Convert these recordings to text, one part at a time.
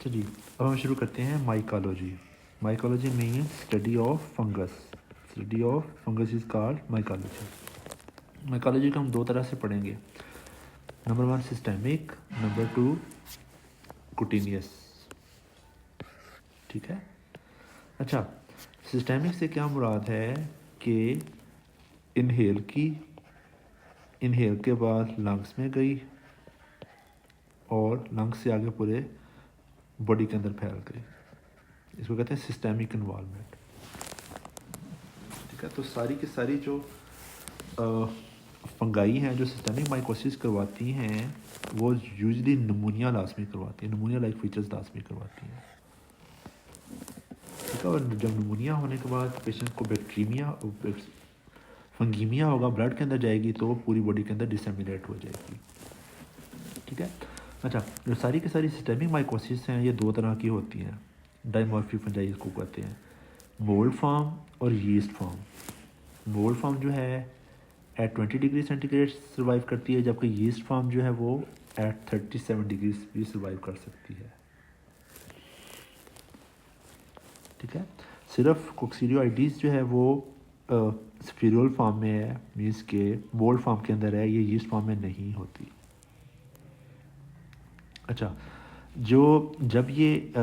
अच्छा जी, अब हम शुरू करते हैं mycology. Mycology means study of fungus. Study of fungus is called mycology. Mycology को हम दो तरह से पढ़ेंगे। Number 1 systemic, number 2 कुटीनियस। ठीक है। अच्छा, सिस्टेमिक से क्या मुराद है कि इनहेल के बाद लंग्स में गई और लंग्स से आगे पूरे बॉडी के अंदर फैल गई। इसको कहते हैं सिस्टेमिक इन्वॉल्वमेंट। ठीक है। तो सारी की सारी जो फंगाई हैं जो सिस्टेमिक माइकोसिस करवाती हैं वो यूजली नमूनिया लाजमी करवाती हैं, नमूनिया लाइक फीचर्स लाजमी करवाती हैं। ठीक है। और जब नमूनिया होने के बाद पेशेंट को बैक्टीरिया फंगीमिया होगा, ब्लड के अंदर जाएगी तो पूरी बॉडी के अंदर डिसेमिनेट हो जाएगी। ठीक है। अच्छा, जो सारी की सारी सिस्टेमिक माइकोसिस हैं ये दो तरह की होती हैं। डाइमॉर्फी फंजाई इसको कहते हैं, मोल्ड फॉर्म और यीस्ट फॉर्म। मोल्ड फॉर्म जो है एट 20 डिग्री सेंटीग्रेड सर्वाइव करती है, जबकि यीस्ट फॉर्म जो है वो एट 37 डिग्री भी सर्वाइव कर सकती है। ठीक है। सिर्फ कोक्सीडियोआइडिस जो है वो स्फीरुल फॉर्म में है, मीन्स के मोल्ड फॉर्म के अंदर है, ये यीस्ट फॉर्म में नहीं होती। अच्छा, जब ये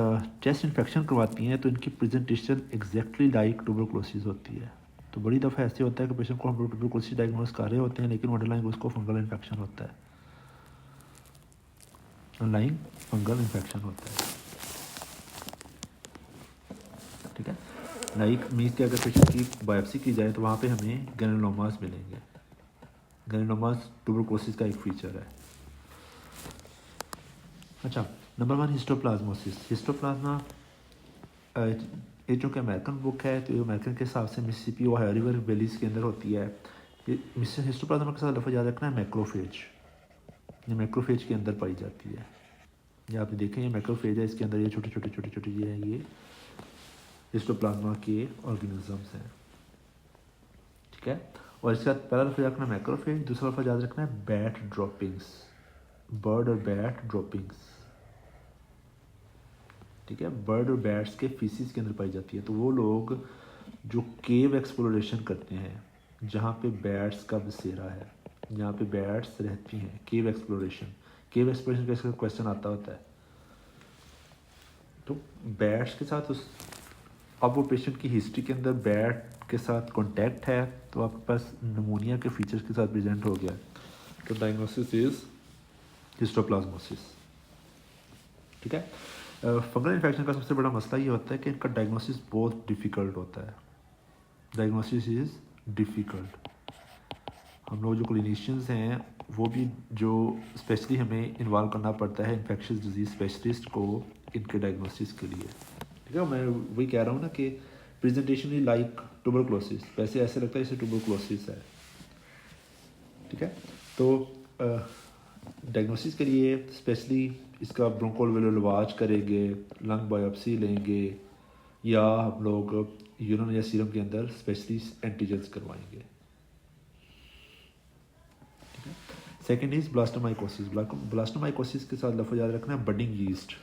चेस्ट इन्फेक्शन करवाती हैं तो इनकी प्रेजेंटेशन एग्जैक्टली लाइक ट्यूबरकुलोसिस होती है। तो बड़ी दफ़ा ऐसे होता है कि पेशेंट को हम ट्यूबरकुलोसिस डायग्नोस कर रहे होते हैं लेकिन अंडरलाइंग उसको फंगल इन्फेक्शन होता है, अंडरलाइंग फंगल इन्फेक्शन होता है। ठीक है। लाइक मीन्स कि अगर पेशेंट की बायोप्सी की जाए तो वहाँ पे हमें ग्रेनुलोमास मिलेंगे। ग्रेनुलोमास ट्यूबरकुलोसिस का एक फीचर है। अच्छा, नंबर 1 हिस्टोप्लाज्मोसिस। हिस्टोप्लाज्मा ये जो कि अमेरिकन बुक है तो ये अमेरिकन के हिसाब से मिसिसिपी ओहायो रिवर वैलीज के अंदर होती है। हिस्टोप्लाज्मा के साथ लफ्ज़ याद रखना है मैक्रोफेज। ये मैक्रोफेज के अंदर पाई जाती है। ये आप देखें, ये मैक्रोफेज है, इसके अंदर ये छोटे छोटे ये हैं, ये हिस्टोप्लाज्मा के ऑर्गेनिजम्स हैं। ठीक है। और इसके साथ पहला लफ्ज़ याद रखना मैक्रोफेज, दूसरा लफ्ज़ याद रखना है बैट ड्रॉपिंग्स, बर्ड और बैट ड्रॉपिंग्स। ठीक है। बर्ड और बैट्स के फीसिस के अंदर पाई जाती है। तो वो लोग जो केव एक्सप्लोरेशन करते हैं जहाँ पे बैट्स का बसेरा है, जहाँ पे बैट्स रहती हैं, केव एक्सप्लोरेशन का क्वेश्चन आता होता है। तो बैट्स के साथ अब वो पेशेंट की हिस्ट्री के अंदर बैट के साथ कांटेक्ट है तो आपके पास नमूनिया के फीचर्स के साथ प्रेजेंट हो गया, तो डायग्नोसिस इज हिस्टोप्लाज्मोसिस। ठीक है। फंगल इन्फेक्शन का सबसे बड़ा मसला ये होता है कि इनका डायग्नोसिस बहुत डिफ़िकल्ट होता है। Diagnosis is difficult. हम लोग जो क्लिनिशियंस हैं वो भी जो स्पेशली हमें इन्वॉल्व करना पड़ता है इन्फेक्शियस डिजीज़ स्पेशलिस्ट को इनके डायग्नोसिस के लिए। ठीक है। मैं वही कह रहा हूँ ना कि प्रेजेंटेशन ही लाइक ट्यूबरकुलोसिस, वैसे ऐसे लगता है जैसे ट्यूबरकुलोसिस है। ठीक है। तो डायग्नोसिस के लिए स्पेशली इसका ब्रोंकोअल्वेओलर लवाज करेंगे, लंग बायोप्सी लेंगे, या हम लोग यूरिन या सीरम के अंदर स्पेशली एंटीजेंस करवाएंगे। ठीक है। Second is blastomycosis. ब्लास्टोमाइकोसिस के साथ लफ्ज़ याद रखना है बडिंग यीस्ट।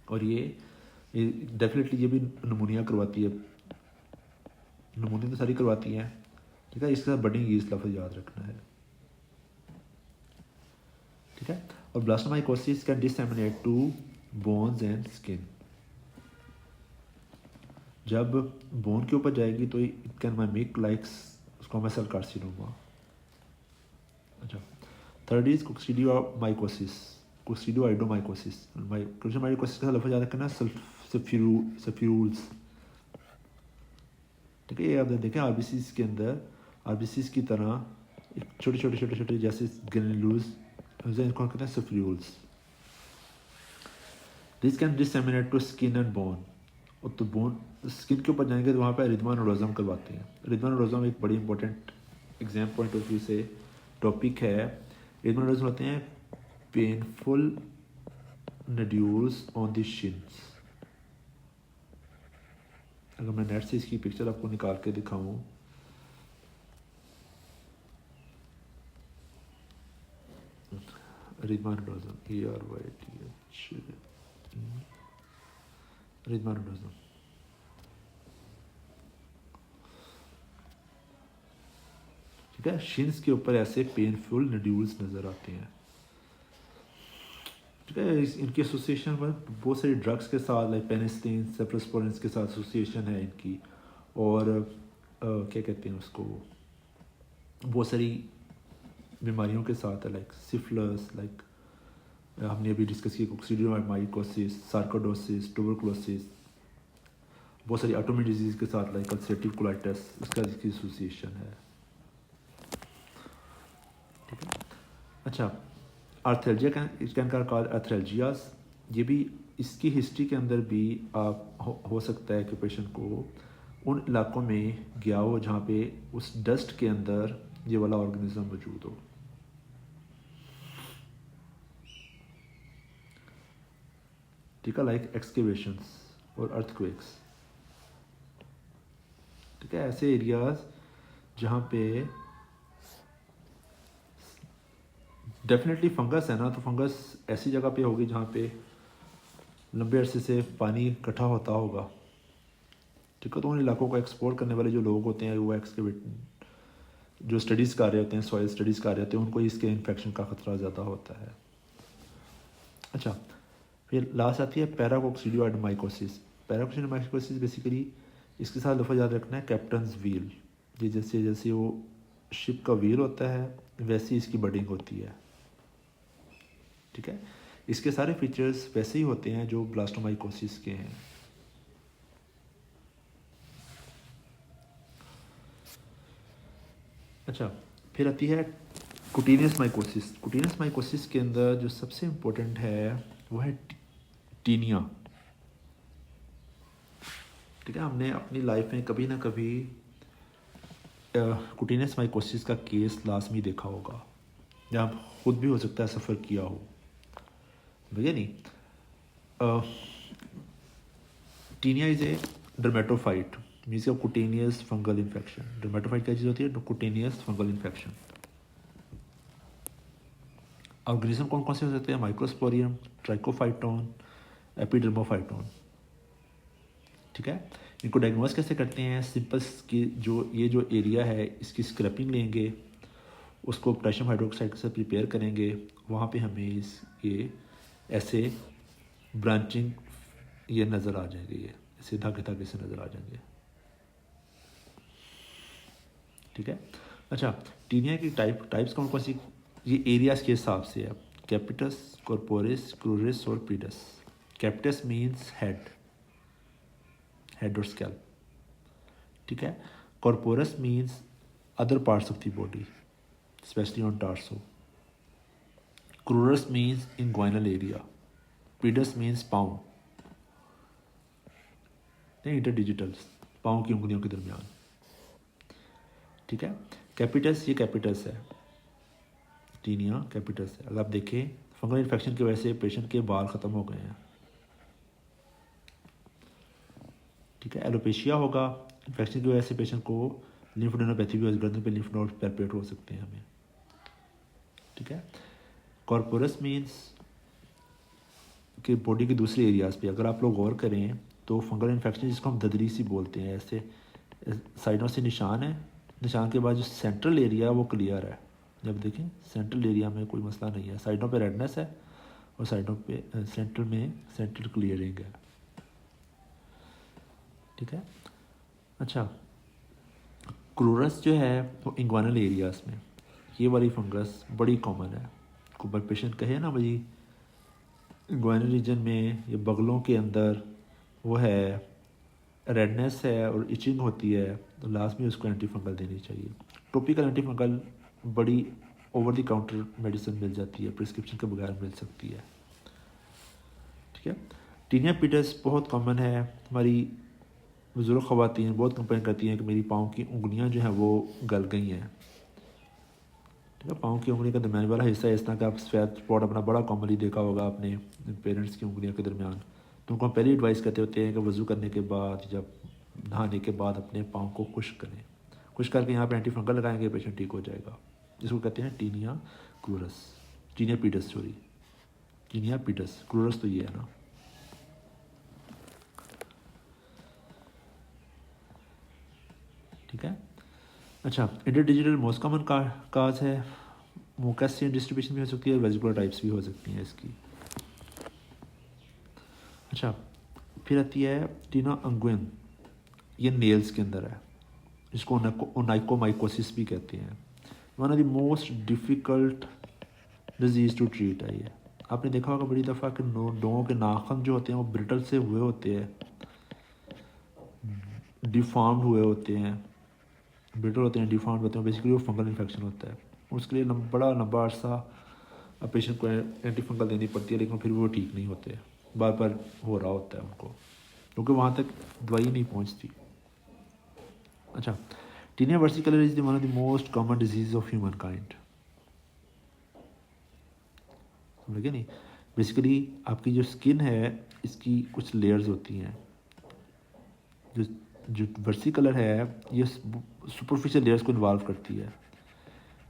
और ये डेफिनेटली ये भी नमूनिया करवाती है, नमूनिया तो सारी करवाती हैं। ठीक है। इसके साथ बडिंग यीस्ट लफ्ज़ याद रखना है। ठीक है। और blastomycosis can disseminate to bones and skin. जब बोन के ऊपर जाएगी तो it can mimic like squamous cell carcinoma. अच्छा, third is coccidiomycosis, coccidioidomycosis. Coccidiomycosis का लफ्ज़ याद रखना सफिरूल्स। ठीक है। ये आप देखें आरबीसीज के अंदर, आरबीसीज की तरह छोटे जैसे ग्रेन्यूल्स, इनको कहते हैं spherules. This can disseminate to skin and bone. और तो बोन स्किन के ऊपर जाएंगे तो वहाँ पर रिदमा नोडोज़म करवाते हैं। रिदमा नोडोज़म एक बड़ी important exam point of view से टॉपिक है। रिदमा नोडोज़म होते हैं पेनफुल नड्यूल्स ऑन द शिन्स। अगर मैं नेट से इसकी पिक्चर आपको निकाल के दिखाऊं, रिजमानोडोजम, ARYTH, रिजमानोडोजम। ठीक है, शिन्स के ऊपर ऐसे पेनफुल नड्यूल्स नज़र आते हैं। ठीक है, इनकी एसोसिएशन में बहुत सारी ड्रग्स के साथ लाइक पेनिसिलिन, सेफ्लोस्पोरिन के साथ एसोसिएशन है इनकी। और क्या कहते हैं उसको, बहुत सारी बीमारियों के साथ है, लाइक सिफिलिस, लाइक हमने अभी डिस्कस की कोक्सीडियोमाइकोसिस, सार्कोडोसिस, ट्यूबरकुलोसिस, बहुत सारी ऑटोइम्यून डिजीज़ के साथ लाइक अल्सरेटिव कोलाइटिस, इसका इसकी एसोसिएशन है। ठीक है, अच्छा, आर्थेल्जिया कैन कॉल आर्थेल्जियास, ये भी इसकी हिस्ट्री के अंदर भी आप हो सकता है कि पेशेंट को उन इलाकों में गया हो जहाँ पे उस डस्ट के अंदर ये वाला ऑर्गेनिज्म मौजूद हो। ठीक है, लाइक एक्सकेवेशंस और अर्थक्वेक्स। ठीक है, ऐसे एरियाज जहाँ पे डेफिनेटली फंगस है ना, तो फंगस ऐसी जगह पे होगी जहाँ पे लंबे अरसे से पानी इकट्ठा होता होगा। ठीक है, तो उन इलाकों को एक्सप्लोर करने वाले जो लोग होते हैं, वो एक्सकेवेट जो स्टडीज़ कर रहे होते हैं, सॉइल स्टडीज़ कर रहे होते हैं, उनको इसके इन्फेक्शन का ख़तरा ज़्यादा होता है। अच्छा, फिर लास्ट आती है पैराकोक्सीडियोमाइकोसिस। पैराकोक्सीडियोमाइकोसिस बेसिकली इसके साथ लफ्ज़ याद रखना है कैप्टन्स व्हील। ये जैसे जैसे वो शिप का व्हील होता है वैसी इसकी बडिंग होती है। ठीक है, इसके सारे फीचर्स वैसे ही होते हैं जो ब्लास्टोमाइकोसिस के हैं। अच्छा, फिर आती है कुटीनियस माइकोसिस। कुटीनियस माइकोसिस के अंदर जो सबसे इम्पोर्टेंट है वो है टीनिया। ठीक है, हमने अपनी लाइफ में कभी ना कभी कुटीनियस माइकोसिस का केस लाजमी देखा होगा, या आप खुद भी हो सकता है सफ़र किया हो, भैया नहीं। Tinea is a dermatophyte, means of cutaneous fungal infection. Dermatophyte क्या चीज़ होती है? Cutaneous fungal infection. ऑर्गेनिज्म कौन कौन से हो सकते हैं? माइक्रोस्पोरियम, ट्राइकोफाइटोन, एपिडर्मोफाइटोन। ठीक है, इनको डायग्नोस कैसे करते हैं? सिंपल की जो ये जो एरिया है इसकी स्क्रैपिंग लेंगे, उसको पोटेशियम हाइड्रोक्साइड से प्रिपेयर करेंगे, वहाँ पे हमें ये ऐसे ब्रांचिंग ये नज़र आ जाएंगे, ये ऐसे धागे धागे से नज़र आ जाएंगे। ठीक है, अच्छा, टीनिया की टाइप्स कौन कौन सी? ये एरियाज के हिसाब से है, कैपिटस, कॉर्पोरिस, क्रूरिस और पीडस। कैपिटस मीन्स हेड और स्कैल्प। ठीक है, corporis means other parts of the body, specially on torso. Cruris means inguinal area. Pedis means पाँव, नहीं इंटरडिजिटल्स, पाँव की उंगलियों के दरमियान। ठीक है, कैपिटस, ये कैपिटस है, टीनिया कैपिटस है। अगर आप देखें फंगल इन्फेक्शन की वजह से पेशेंट के बाल ख़त्म हो गए हैं। ठीक है, एलोपेशिया होगा, इन्फेक्शन की वजह से पेशेंट को लिम्फोडेनोपैथी भी, गर्दन पे लिम्फ नोड पेरपेट हो सकते हैं हमें। ठीक है, कॉर्पोरस मीन्स कि बॉडी के दूसरे एरियाज़ पे अगर आप लोग गौर करें तो फंगल इन्फेक्शन जिसको हम ददरी सी बोलते हैं, ऐसे साइडों से निशान है, निशान के बाद जो सेंट्रल एरिया वो क्लियर है। जब देखें सेंट्रल एरिया में कोई मसला नहीं है, साइडों पे रेडनेस है और साइडों पे सेंट्रल क्लियरिंग है। ठीक है, अच्छा, क्रूरस जो है वो इंग्वानल एरियाज़ में, ये वाली फंगस बड़ी कॉमन है। कोई पेशेंट कहे ना भाई इंग्वानल रीजन में ये बगलों के अंदर वो है, रेडनेस है और इचिंग होती है, तो लास्ट में उसको एंटी फंगल देनी चाहिए। टॉपिकल एंटी फंगल बड़ी ओवर द काउंटर मेडिसिन मिल जाती है, प्रिस्क्रिप्शन के बगैर मिल सकती है। ठीक है, टीनिया पीडस बहुत कॉमन है। हमारी बुजुर्ग ख़वातीन बहुत कंप्लेन करती हैं कि मेरी पाँव की उंगलियां जो हैं वो गल गई हैं। ठीक है, पाँव की उंगली का दरमियान वाला हिस्सा है, इस तरह का आप सफ़ेद स्पॉट अपना बड़ा कॉमनली देखा होगा आपने पेरेंट्स की उंगलियों के दरमियान। तो उनको हम पहले एडवाइस करते होते हैं कि वज़ू करने के बाद, जब नहाने के बाद अपने पाँव को खुश्क करें, खुश्क करके यहाँ पे एंटी फंगल लगाएंगे, पेशेंट ठीक हो जाएगा। जिसको कहते हैं tinea cruris. Tinea pedis, sorry tinea pedis, क्लोरस तो ये है ना। ठीक है। अच्छा, इंटरडिजिटल मोस्ट कॉमन काज है, मोकैसियन डिस्ट्रीब्यूशन भी हो सकती है, वेजिकुलर टाइप्स भी हो सकती हैं इसकी। अच्छा, फिर आती है टीना अंगुइन, ये नेल्स के अंदर है, इसको ओनाइकोमाइकोसिस भी कहते हैं। One of the most difficult disease to treat है ये। आपने देखा होगा बड़ी दफ़ा कि लोगों के नाखून जो होते हैं वो ब्रिटल से हुए होते हैं, डिफॉर्म्ड हुए होते हैं, ब्रिटल होते हैं, डिफॉर्म्ड होते हैं, बेसिकली वो फंगल इन्फेक्शन होता है। उसके लिए बड़ा लंबा अर्सा पेशेंट को एंटी फंगल देनी पड़ती है, लेकिन फिर वो ठीक नहीं होते, बार बार हो रहा होता है उनको, क्योंकि वहाँ तक दवाई नहीं पहुँचती। अच्छा, tinea versicolor is one of the most common disease of humankind. समझे नहीं, बेसिकली आपकी जो स्किन है इसकी कुछ लेयर्स होती हैं, जो जो वर्सिकुलर है ये सुपरफिशियल लेयर्स को इन्वॉल्व करती है।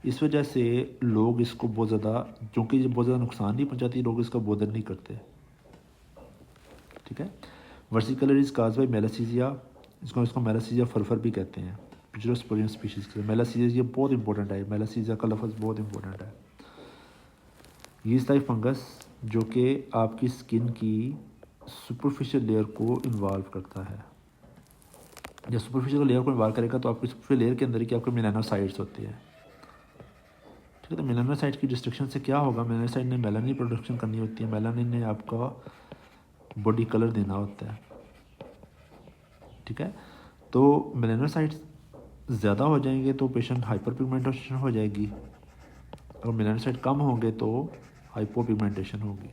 इस वजह से लोग इसको बहुत ज़्यादा, क्योंकि ये बहुत ज़्यादा नुकसान नहीं पहुंचाती, लोग इसका बोदर नहीं करते। ठीक है। वर्सिकुलर इज काज बाई मेलासीजिया, इसको मेलासीजिया फरफर भी कहते हैं, पिजरोस्पोरियम स्पीशीज़ के। मेलासीजिया ये बहुत इंपॉर्टेंट है, मेलासीजिया का लफ्ज़ बहुत इंपॉर्टेंट है। ये इस टाइप फंगस जो कि आपकी स्किन की सुपरफिशियल लेयर को इन्वॉल्व करता है। जब सुपरफिशियल लेयर को इन्वॉल्व करेगा तो आपकी सुपरफिशियल लेयर के अंदर ही आपके मेलानोसाइट्स होते हैं। ठीक है, तो मेलानोसाइट की डिस्ट्रक्शन से क्या होगा, मेलानोसाइट ने मेलानिन प्रोडक्शन करनी होती है, मेलानिन ने आपका बॉडी कलर देना होता है। ठीक है, तो मेलानोसाइट्स ज़्यादा हो जाएंगे तो पेशेंट हाइपर पिगमेंटेशन हो जाएगी, और मेलानोसाइट कम होंगे तो हाइपो पिगमेंटेशन होगी।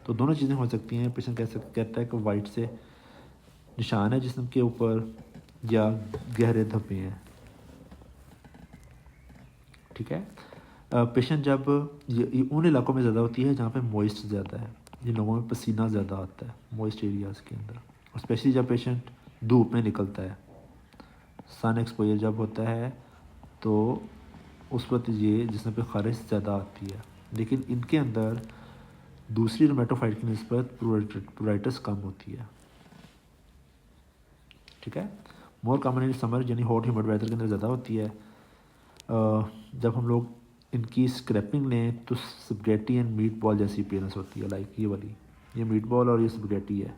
तो दोनों चीज़ें हो सकती हैं। पेशेंट कहता है कि वाइट से निशान है जिस्म के ऊपर या गहरे धब्बे हैं। ठीक है, पेशेंट जब ये उन इलाकों में ज़्यादा होती है जहाँ पे मॉइस्ट ज़्यादा है, जिन लोगों में पसीना ज़्यादा आता है मॉइस्ट एरियाज़ के अंदर, और स्पेशली जब पेशेंट धूप में निकलता है, सन एक्सपोजर जब होता है तो उस वक्त ये जिसमें पे खारिश ज़्यादा आती है। लेकिन इनके अंदर दूसरी रोमेटोफाइट की निस्बत प्रूराइटिस कम होती है। ठीक है, मोर कॉमन इन समर, यानी हॉट ह्यूमिड वेदर के अंदर ज़्यादा होती है। जब हम लोग इनकी स्क्रैपिंग लें तो स्पगेटी एंड मीट बॉल जैसी अपीयरेंस होती है, लाइक ये वाली, ये मीट बॉल और ये स्पगेटी है।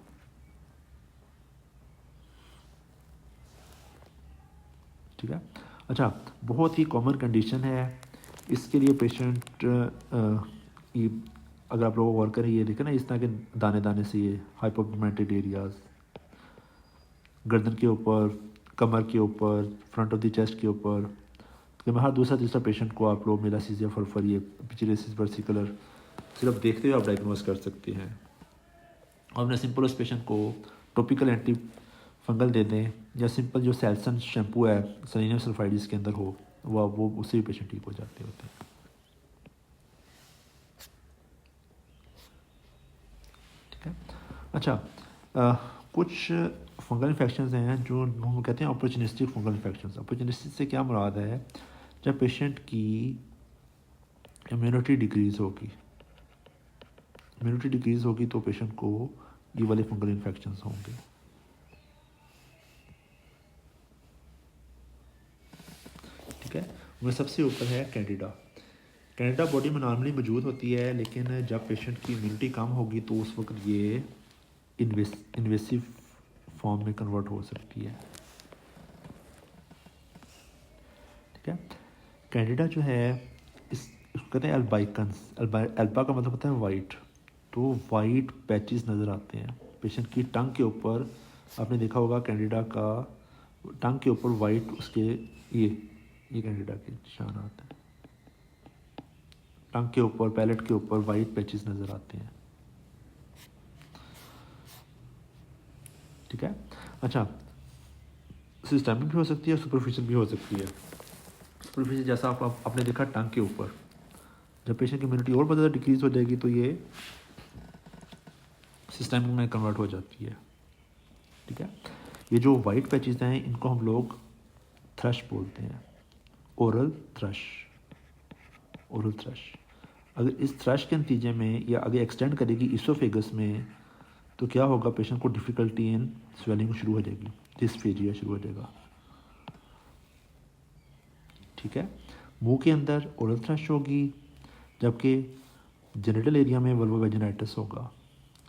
ठीक है। अच्छा, बहुत ही कॉमन कंडीशन है, इसके लिए पेशेंट अगर आप लोग गौर करें, ये देखें ना, इस तरह के दाने दाने से ये हाइपोपिगमेंटेड एरियाज गर्दन के ऊपर, कमर के ऊपर, फ्रंट ऑफ द चेस्ट के ऊपर। तो हर दूसरा तीसरा पेशेंट को आप लोग मेलासीजिया फरफर, ये पिचिरेसिस वर्सिकुलर सिर्फ देखते हुए आप डायग्नोस कर सकते हैं। और अपने सिंपल उस पेशेंट को टॉपिकल एंटी फंगल दे दें, या सिंपल जो सैलसन शैम्पू है सेलेनियम सल्फाइड जिसके अंदर हो, वो उससे भी पेशेंट ठीक हो जाते होते हैं। ठीक है। अच्छा, कुछ फंगल इन्फेक्शंस हैं जो हम कहते हैं अपॉर्चुनिस्टिक फंगल इन्फेक्शंस। अपॉर्चुनिस्टिक से क्या मुराद है, जब पेशेंट की इम्यूनिटी डिक्रीज़ होगी, इम्यूनिटी डिक्रीज़ होगी तो पेशेंट को ये वाले फंगल इन्फेक्शंस होंगे। ठीक है, उनमें सबसे ऊपर है कैंडिडा। कैंडिडा बॉडी में नॉर्मली मौजूद होती है, लेकिन जब पेशेंट की इम्यूनिटी कम होगी तो उस वक्त ये इन्वेसिव फॉर्म में कन्वर्ट हो सकती है। ठीक है, कैंडिडा जो है इसको कहते हैं एल्बाइकन्स। एल्बा का मतलब होता है वाइट, तो वाइट पैचेस नज़र आते हैं पेशेंट की टंग के ऊपर। आपने देखा होगा कैंडिडा का टंग के ऊपर वाइट उसके ये कैंडिडा के निशान आते हैं, टंग के ऊपर, पैलेट के ऊपर वाइट पैचेस नज़र आते हैं। ठीक है। अच्छा, सिस्टमिक भी हो सकती है, सुपरफिशियल भी हो सकती है। सुपरफिशियल जैसा आपने देखा टंग के ऊपर, जब पेशेंट की इम्यूनिटी और बहुत ज़्यादा डिक्रीज़ हो जाएगी तो ये सिस्टमिक में कन्वर्ट हो जाती है। ठीक है, ये जो वाइट पैचेस हैं इनको हम लोग थ्रश बोलते हैं, ओरल थ्रश, ओरल थ्रश। अगर इस थ्रश के नतीजे में या आगे एक्सटेंड करेगी इसोफेगस में तो क्या होगा, पेशेंट को डिफ़िकल्टी इन स्वेलिंग शुरू हो जाएगी, डिस्फेजिया शुरू हो जाएगा। ठीक है, मुंह के अंदर ओरल थ्रश होगी, जबकि जेनिटल एरिया में वल्वोवेजिनाइटिस होगा,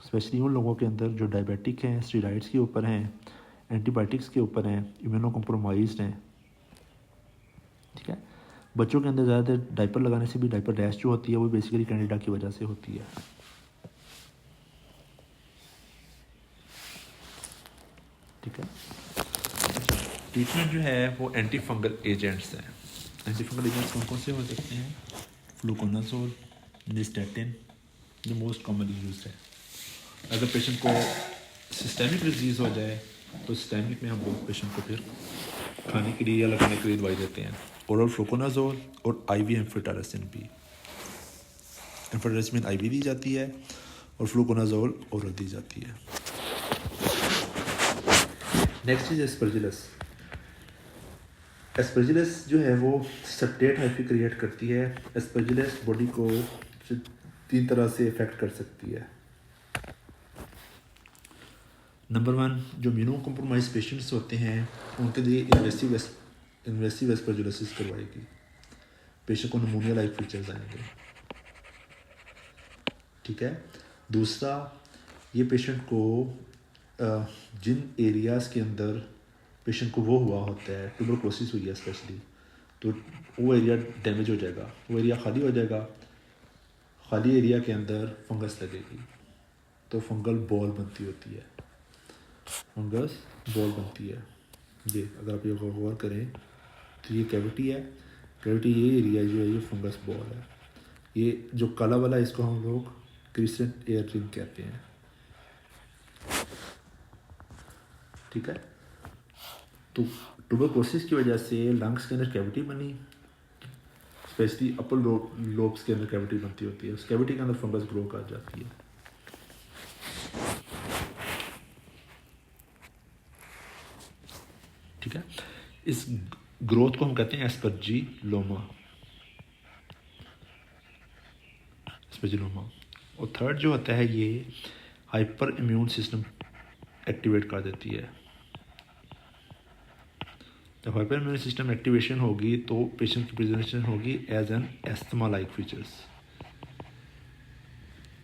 स्पेशली उन लोगों के अंदर जो डायबिटिक हैं, स्टेरॉइड्स के ऊपर हैं, एंटीबायोटिक्स के ऊपर हैं, इम्यूनो कॉम्प्रोमाइज्ड हैं। ठीक है, बच्चों के अंदर ज़्यादातर डायपर लगाने से भी डायपर रैश जो होती है वो बेसिकली कैंडिडा की वजह से होती है। ठीक है, ट्रीटमेंट जो है वो एंटी फंगल एजेंट्स हैं। एंटी फंगल एजेंट्स कौन कौन से हो सकते हैं? फ्लूकोनाजोल, निस्टेटिन, जो मोस्ट कॉमनली यूज्ड है। अगर पेशेंट को सिस्टेमिक डिजीज़ हो जाए तो सिस्टेमिक में हम लोग पेशेंट को फिर खाने के लिए या लगाने के लिए दवाई देते हैं, ओरल फ्लूकोनाजोल और आईवी एम्फिटारेसिन भी। एम्फिटारेसिन आईवी दी जाती है और फ्लूकोनाजोल ओरल दी जाती है। Next is Aspergillus. एस्परजिलस जो है वो सेप्टेट हाइफी क्रिएट करती है। एस्परजिलस बॉडी को 3 तरह से इफेक्ट कर सकती है। नंबर 1, जो इम्यूनो कॉम्प्रोमाइज पेशेंट्स होते हैं उनके लिए इन्वेसिव एस्परजिलोसिस करवाएगी, पेशेंट को निमोनिया लाइक फीचर्स आएंगे। ठीक है, दूसरा, ये पेशेंट को जिन एरियाज़ के अंदर पेशेंट को वो हुआ होता है, ट्यूबरकुलोसिस हुई है स्पेशली, तो वो एरिया डैमेज हो जाएगा, वो एरिया खाली हो जाएगा। खाली एरिया के अंदर फंगस लगेगी तो फंगल बॉल बनती होती है, फंगस बॉल बनती है। ये अगर आप ये गौर करें तो ये कैविटी है, कैविटी ये एरिया जो है ये फंगस बॉल है। ये जो काला वाला इसको हम लोग क्रिसेंट एयर रिंग कहते हैं। ठीक है, तो ट्यूबरकुलोसिस की वजह से लंग्स के अंदर कैविटी बनी, स्पेशली अपर लोब्स के अंदर कैविटी बनती होती है, उस कैविटी के अंदर फंगस ग्रो कर जाती है। ठीक है, इस ग्रोथ को हम कहते हैं एस्परजिलोमा। और थर्ड जो होता है ये हाइपर इम्यून सिस्टम एक्टिवेट कर देती है। जब हाइपर इम्यून सिस्टम एक्टिवेशन होगी तो पेशेंट की प्रेजेंटेशन होगी as an asthma like features.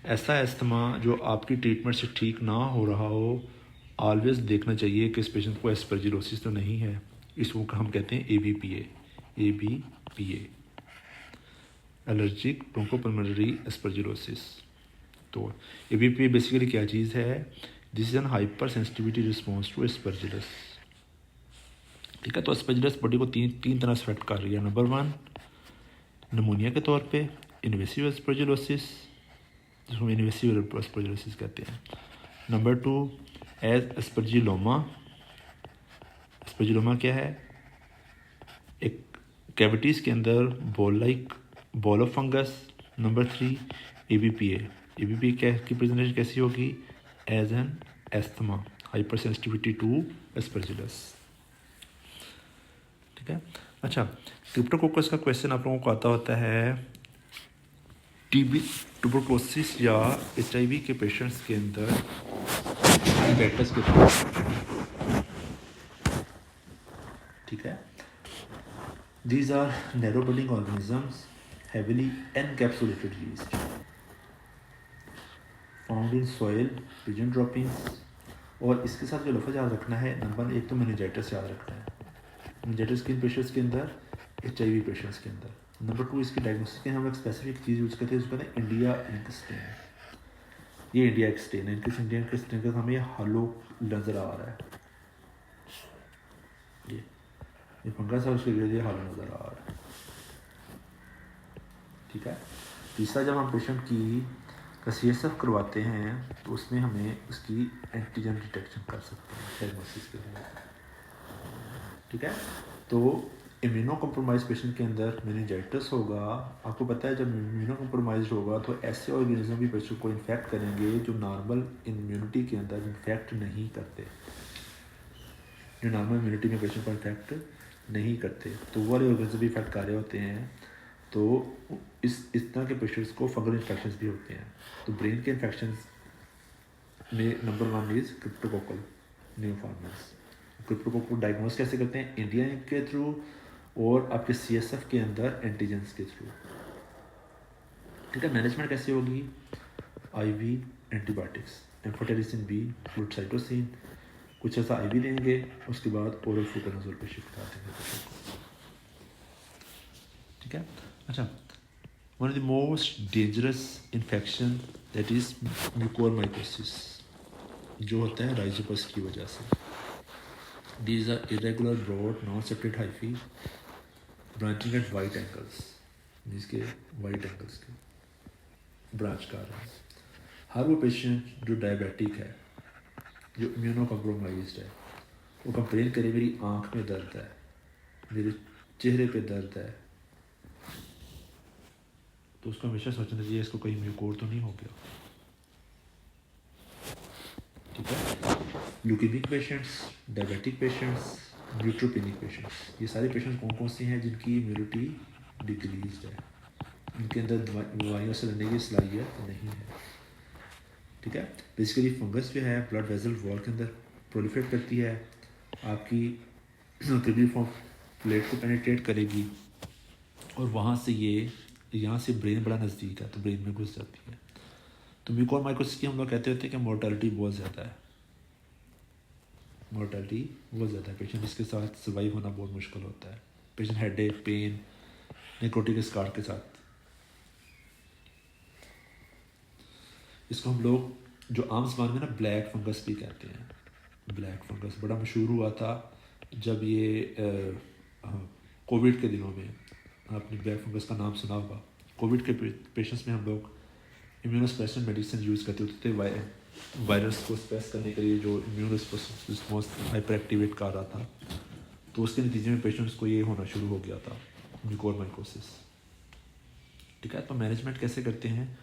ऐसा एस्थमा जो आपकी ट्रीटमेंट से ठीक ना हो रहा हो, ऑलवेज देखना चाहिए कि इस पेशेंट को एस्परजिलोसिस तो नहीं है। इसको हम कहते हैं ABPA, एलर्जिक ब्रोंकोपल्मोनरी एस्परजिलोसिस। तो ABPA बेसिकली क्या चीज़ है? This is an hypersensitivity response to aspergillus. ठीक है, तो एस्परजिलस बॉडी को तीन तरह से अफेक्ट कर रही है। नंबर 1, निमोनिया के तौर पे इन्वेसिव एस्परजिलोसिस, जिसको हम इन्वेसिव एस्परजिलोसिस कहते हैं। Number 2, as aspergilloma. एस्परजिलोमा क्या है? एक कैविटीज़ के अंदर ball of fungus. Number 3, ABPA की प्रेजेंटेशन कैसी होगी? As an asthma, hypersensitivity to aspergillus. ठीक है, अच्छा, क्रिप्टोकोकस का क्वेश्चन आप लोगों को आता होता है ट्यूबरकुलोसिस या HIV के पेशेंट्स के अंदर बैटस के थ्रू। ठीक है, these are narrow budding organisms heavily encapsulated yeast found in soil, pigeon droppings। और इसके साथ जो लफ्ज़ याद रखना है, नंबर 1 तो मेनिंजाइटिस याद रखना है। मेनिंजाइटिस किन पेशेंट्स के अंदर? HIV पेशेंट्स के अंदर। नंबर 2, इसकी डायग्नोसिस के हम एक स्पेसिफिक चीज़ यूज़ करते हैं, उसको कहते हैं इंडिया इंक स्टेन। ये इंडिया इंक स्टेन है, इंडिया इंक स्टेन का हमें हालो नज़र आ रहा है, ये फंगस है, उसके लिए हालो नज़र आ रहा है। ठीक है, तीसरा, जब हम पेशेंट की CSF करवाते हैं तो उसमें हमें उसकी एंटीजन डिटेक्शन कर सकते हैं डायग्नोसिस के लिए। ठीक है, तो इम्यूनो कॉम्प्रोमाइज पेशेंट के अंदर मेनिंजाइटिस होगा। आपको पता है जब इम्यूनो कॉम्प्रोमाइज होगा तो ऐसे ऑर्गेनिज्म भी पेशेंट को इन्फेक्ट करेंगे जो नॉर्मल इम्यूनिटी के अंदर इन्फेक्ट नहीं करते, जो नॉर्मल इम्यूनिटी में पेशेंट को इन्फेक्ट नहीं करते, तो वो वाले ऑर्गेनिज्म भी इफेक्ट कर रहे होते हैं। तो इस तरह के पेशेंट्स को फंगल इन्फेक्शंस भी होते हैं। तो ब्रेन के इन्फेक्शंस में number 1 is cryptococcal neoformans. Cryptococcal diagnose कैसे करते हैं? इंडिया के थ्रू और आपके CSF के अंदर एंटीजेंस के थ्रू। ठीक है। मैनेजमेंट कैसे होगी? IV एंटीबायोटिक्स, एम्फोटेरिसिन B, फ्लूटसाइटोसिन, कुछ ऐसा IV देंगे, उसके बाद ओरल फ्लूकोनाजोल पे शिफ्ट कर देंगे। ठीक है। अच्छा, one of the most dangerous infection that is mucormycosis, जो होता है राइजोपस की वजह से। These are irregular, broad, non-separate hyphae branching at right angles, जिसके वाइट एंगल्स के ब्रांच कर रहे हैं। हर वो पेशेंट जो डायबिटिक है, जो इम्यूनो कॉम्प्रोमाइज्ड है, वो कंप्लेन करे मेरी आँख में दर्द है, मेरे चेहरे पे दर्द है, तो उसको हमेशा सोचना चाहिए इसको कहीं म्यूकोर तो नहीं हो गया। ठीक है। Leukemic patients, diabetic patients, neutropenic patients, ये सारे पेशेंट्स कौन कौन से हैं जिनकी इम्यूनिटी डिक्रीज है, इनके अंदर बीमारियों से लड़ने की सलाहियत नहीं है। ठीक है। बेसिकली फंगस जो है ब्लड वेसल वॉल के अंदर प्रोलिफरेट करती है, आपकी किडनी फॉर्म प्लेट को पेनिट्रेट करेगी और वहाँ से यहाँ से ब्रेन बड़ा नज़दीक है तो ब्रेन में घुस जाती है। तो म्यूकोरमाइकोसिस की हम लोग कहते होते हैं कि मोर्टेलिटी बहुत ज़्यादा है, मोर्टेलिटी बहुत ज़्यादा है। पेशेंट इसके साथ सर्वाइव होना बहुत मुश्किल होता है। Patient headache, pain, necrotic scar के साथ। इसको हम लोग जो आम ज़बान में ना ब्लैक फंगस भी कहते हैं। ब्लैक फंगस बड़ा मशहूर हुआ था जब ये कोविड के दिनों में, आपने ब्लैक फंगस का नाम सुना होगा। कोविड के पेशेंट्स में हम लोग इम्यूनोसप्रेशन मेडिसिन यूज़ करते होते थे वायरस को स्प्रेस करने के लिए, जो इम्यून रिस्पॉन्स हाइपर एक्टिवेट कर रहा था। तो उसके नतीजे में पेशेंट्स को ये होना शुरू हो गया था, म्यूकोरमाइकोसिस। ठीक है। तो मैनेजमेंट कैसे करते हैं?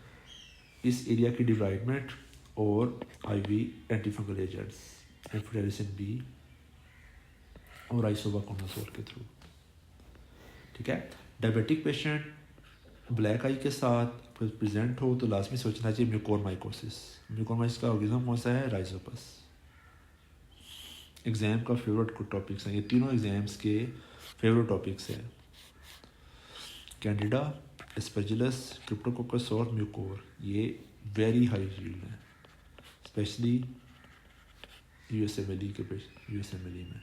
इस एरिया की डिब्राइडमेंट और IV antifungal agents, amphotericin B और आइसोबाकोनाजोल के थ्रू। ठीक है। डायबिटिक पेशेंट ब्लैक आई के साथ प्रेजेंट हो तो लाजमी सोचना चाहिए म्यूकोरमाइकोसिस। म्यूकोरमाइकोसिस का ऑर्गेनिज्म कौन सा है? राइजोपस। एग्ज़ाम का फेवरेट टॉपिक्स हैं ये तीनों, एग्जाम्स के फेवरेट टॉपिक्स हैं। कैंडिडा, एस्परजिलस, क्रिप्टोकोकस और म्यूकोर, ये वेरी हाई यील्ड है, स्पेशली USMLE में।